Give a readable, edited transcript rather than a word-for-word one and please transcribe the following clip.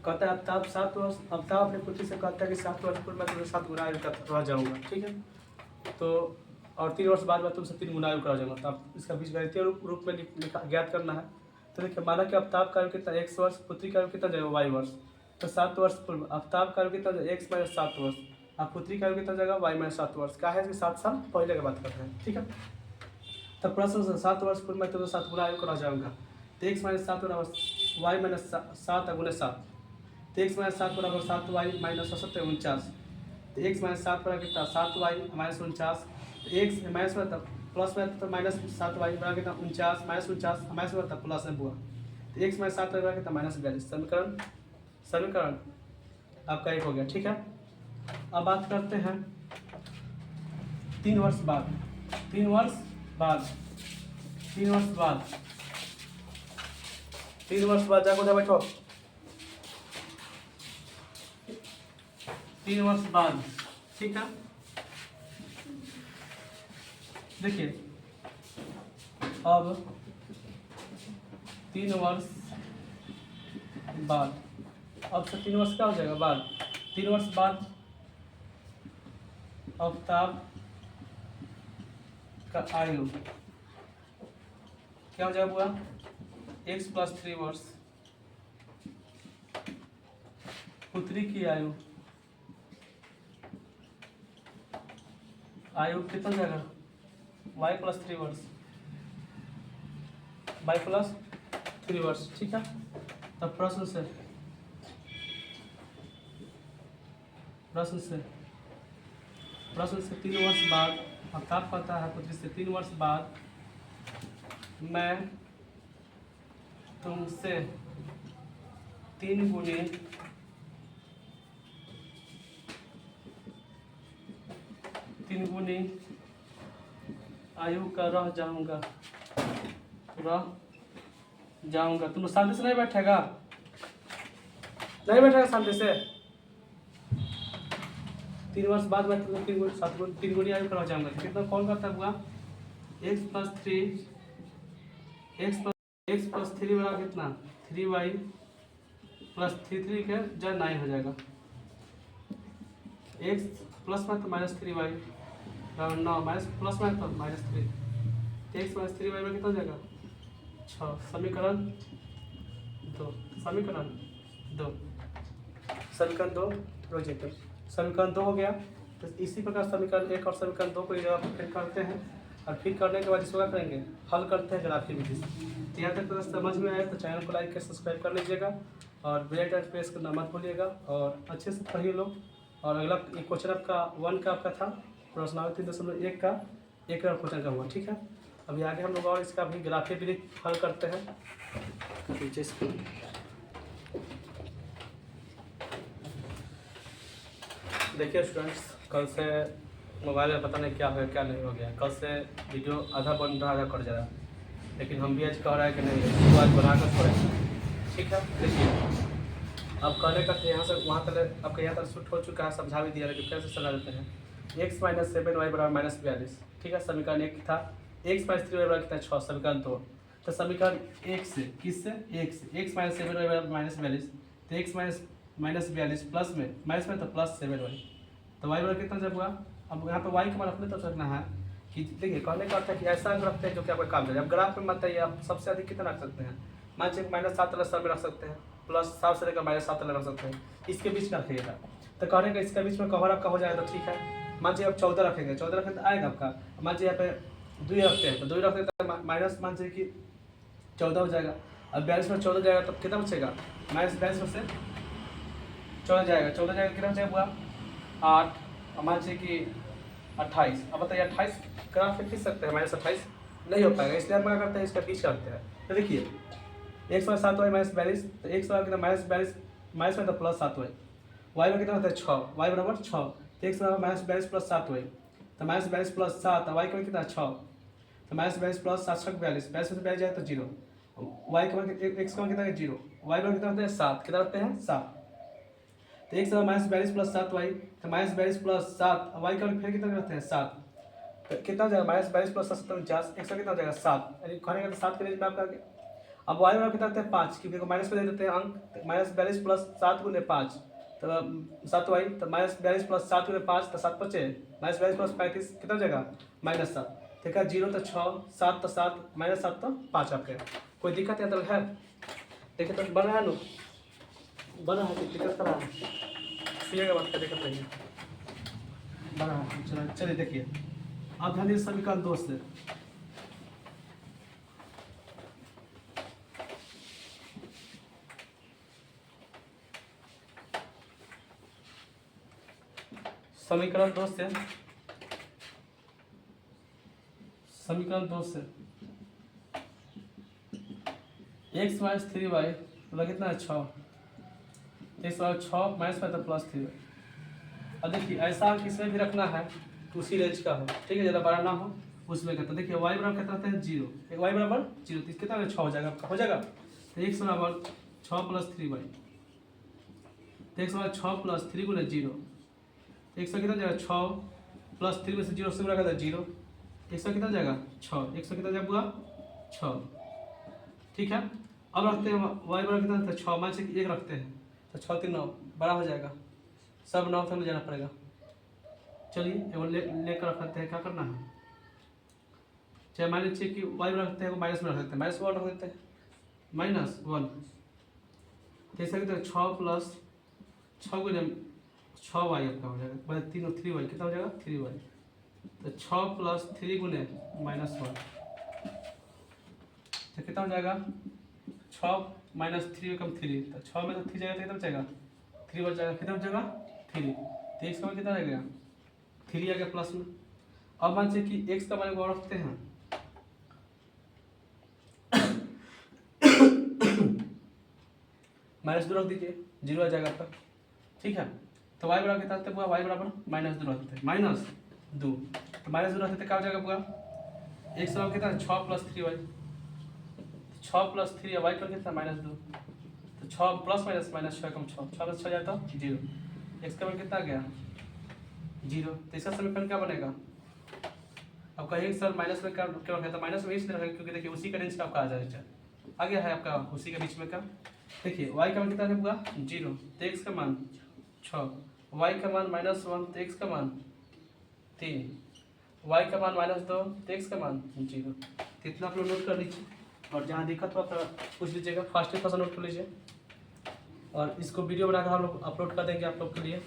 कहता है आफ्ताब 7 वर्ष, आफ्ताब अपने पुत्री से कहता है कि 7 वर्ष पूर्व मैं तुम्हें 7 गुना आयु रह जाऊँगा, ठीक है। तो और 3 वर्ष बाद मैं तुमसे 3 गुना आयु करा जाऊँगा। तो आप इसका बीच गणितीय रूप में ज्ञात करना है। तो देखिए माना कि आफ्ताब का आयु कितना x वर्ष, पुत्री का आयु कितना जाएगा y वर्ष। तो 7 वर्ष पूर्व आफ्ताब का आयु कितना x माइनस 7 वर्ष, अब पुत्री का आयु कितना जाएगा y माइनस 7 वर्ष। क्या है कि 7 साल पहले की बात कर रहे हैं, ठीक है। तब प्रश्न 7 वर्ष पूर्व मैं तुम्हें 7 गुना आयु करा जाऊँगा। तो x माइनस 7 बराबर y माइनस 7 गुने 7। तो x माइनस 7 बराबर 7y माइनस 7 49। तो x माइनस 7 बराबर कितना 7y माइनस 49। तो x माइनस में तब प्लस में तो माइनस 7y बराबर कितना 49 माइनस 49 माइनस में तब प्लस में बुआ। तो x माइनस 7 बराबर कितना माइनस 42। समीकरण आपका एक हो गया, ठीक है। अब बात करते हैं 3 वर्ष बाद। 3 वर्ष बाद 3 वर्ष बाद जाकर बैठो। 3 वर्ष बाद, ठीक है। देखिए अब 3 वर्ष बाद, अब से 3 वर्ष क्या हो जाएगा बाद। 3 वर्ष बाद आफ्ताब का आयु क्या हो जाएगा पूरा x प्लस 3 वर्ष, पुत्री की आयु कितना जाएगा y प्लस 3 वर्ष, y प्लस 3 वर्ष, ठीक है। तब प्रश्न से 3 वर्ष बाद आफ्ताब कहता है पुत्री से 3 वर्ष बाद मैं तुमसे 3 गुने आयु का रह जाऊंगा। तुम शांति से नहीं बैठेगा शांति से। 3 वर्ष बाद मैं तुमसे 3 गुनी आयु का रह जाऊंगा। कितना कौन करता हुआ x प्लस 3 बराबर कितना 3y प्लस 3 के जब 9 हो जाएगा। x प्लस में तो माइनस 3y बराबर 9 माइनस प्लस में तो माइनस 3, तो x माइनस 3y में कितना हो जाएगा 6। समीकरण 2 समीकरण 2 हो गया। तो इसी प्रकार समीकरण 1 और समीकरण 2 को एक जगह पर फिर करते हैं और फिर करने के बाद इसको क्या करेंगे हल करते हैं ग्राफी विधि से। तो यहाँ तक तो समझ में आया तो चैनल को लाइक कर सब्सक्राइब कर लीजिएगा और बेल आइकन प्रेस करना मत भूलिएगा और अच्छे से पढ़िए लोग। और अगला क्वेश्चन आपका 1 का आपका था प्रश्नावली 3.1 का एक और क्वेश्चन का हुआ, ठीक है। अभी आगे हम लोग और इसका भी ग्राफी विधि हल करते हैं। देखिए स्टूडेंट्स, कल से मोबाइल में पता नहीं क्या हो गया क्या नहीं हो गया। कल से वीडियो आधा बन रहा आधा कट जा रहा है, लेकिन हम भी आज कह रहा है कि नहीं इसको आज बना कर छोड़ेंगे, ठीक है। देखिए अब कहने का यहाँ से वहाँ तक आपका यहाँ तक शूट हो चुका है, समझा भी दिया, लेकिन कैसे समझा देते हैं। x माइनस 7y बराबर माइनस 42, ठीक है। समीकरण 1 था x माइनस 3y बराबर कितना 6। समीकरण 2 तो समीकरण 1 से किससे x माइनस 7y बराबर माइनस 42, तो x माइनस 42 प्लस में माइनस में तो प्लस 7y, तो y बराबर कितना जब हुआ। अब यहाँ पे y का मान अपने तो रखना है कि देखिए कहने का अर्थ है कि ऐसा अंक रखते हैं जो कि आपका काम करे। अब ग्राफ में मत आइए, आप सबसे अधिक कितना रख सकते हैं, मान लीजिए माइनस 7 वाला सब में रख सकते हैं, प्लस 7 से लेकर माइनस 7 रख सकते हैं, इसके बीच का रखिएगा। तो कहने का इसके बीच में कवर आपका हो जाएगा तो ठीक है। मान लीजिए आप 14 रखेंगे, 14 रखेंगे तो आएगा आपका। मान लीजिए यहाँ पे 2 रखते हैं तो 2 रखते हैं तो माइनस मान लीजिए कि 14 हो जाएगा। अब 42 में 14 जाएगा तो कितना बचेगा माइनस 42 में से 14 जाएगा, 14 जाएगा कितना बचेगा 8, मान लीजिए कि 28। अब बताइए 28 ग्राफ में खींच सकते हैं, माइनस 28 नहीं हो पाएगा, इसलिए हम क्या करते हैं इसका बीच करते हैं। तो देखिए x में 7y माइनस 42, तो x में कितना माइनस 42 माइनस में तो प्लस 7y, y में कितना होता है 6, y बराबर 6, तो x में माइनस 42 प्लस 7y, तो माइनस 42 प्लस 7, y का कितना 6, तो माइनस 42 प्लस 7 6 42, 42 में से 42 जाए तो 0, y का x का कितना है 0, y में कितना होता है 7, कितना रखते हैं 7, तो x में माइनस 42 प्लस 7y, तो माइनस 42 प्लस 7, y का फिर कितना रखते हैं 7, तो कितना हो जाएगा माइनस 42 प्लस 7 49, x का कितना हो जाएगा 7, यानी कहने का 7 के रेंज में आपका अब वाई बराबर कितना देते हैं 5, क्योंकि माइनस में दे देते हैं अंक, -42 प्लस 7 गुने 5 तो 7 वाई, तो -42 प्लस 7 गुने 5 तो 7 बचे, -42 प्लस 35 कितना हो जाएगा -7, ठीक है 0 तो 6, 7 तो 7, -7 तो 5 आपके। कोई दिक्कत या तो है? देखिए तो बना है ना, बना है कि दिक्कत करा है, सुनिएगा बात का दिक्कत नहीं है, बना है। चलिए देखिए अब ध्यान दीजिए समीकरण 2 से, समीकरण 2 से, समीकरण 2 से x माइनस 3y मतलब कितना है 6, x बराबर 6 माइनस में तो +3y। अब देखिए ऐसा किसमें भी रखना है तो उसी रेंज का हो, ठीक है, ज़्यादा बड़ा ना हो उसमें कहते हैं। देखिए y बराबर कितना रहता है 0, y बराबर 0 तो कितना 6 हो जाएगा, आपका हो जाएगा। तो x बराबर 6 + 3y, तो x बराबर 6 + 3 गुणे 0, एक सौ कितना जाएगा 6 + 3 में से 0 से गुणा करता है 0, 100 कितना जाएगा 6, 100 कितना जाएगा पूरा 6, ठीक है। अब रखते हैं y बराबर कितना था 6 में से 1 रखते हैं तो 6 3 9 बड़ा हो जाएगा, सब 9 तक ले जाना पड़ेगा। चलिए एवं लेकर रखते हैं, क्या करना है, चाहे मान लीजिए कि y बराबर रखते हैं माइनस में रख देते हैं, -1 रख देते हैं, -1 जैसे कि 6 + 6 गुने 6y आपका हो जाएगा, मतलब 3 और 3y कितना हो जाएगा 3y, तो 6 + 3 गुने -1 तो कितना हो जाएगा 6 - 3 कम 3, तो 6 में तो 3 जाएगा तो कितना बचेगा 3 बच जाएगा, कितना बचेगा 3, तो x का मान कितना रहेगा 3 आ गया प्लस में। अब मान लीजिए कि x का मान को रखते हैं -2 रख दीजिए, 0 आ जाएगा आपका, ठीक है। तो y बराबर कितना रखते हैं पूरा, y बराबर -2 रखते हैं, -2 तो -2 रखते क्या हो जाएगा पूरा, x बराबर कितना 6 + 3y, 6 + 3 y पर कितना -2, तो 6 प्लस माइनस 6 कम 6, 6 में 6 जाता 0, x का मान कितना आ गया 0, तो इसका समीकरण क्या बनेगा। अब कहेंगे सर माइनस में क्यों रखा, तो माइनस में इसलिए रखा क्योंकि देखिए उसी का रेंज का आपका आ जाएगा, आ गया है आपका उसी के बीच में का। देखिए y का मान कितना है पूरा 0, तो x का मान 6, y का मान -1 तो x का मान 3, y का मान -2 तो x का मान 0, तो इतना आप लोग नोट कर लीजिए, और जहाँ दिक्कत हो आप पूछ लीजिएगा, फास्ट सा नोट कर लीजिए, और इसको वीडियो बनाकर हम लोग अपलोड कर देंगे आप लोग के लिए।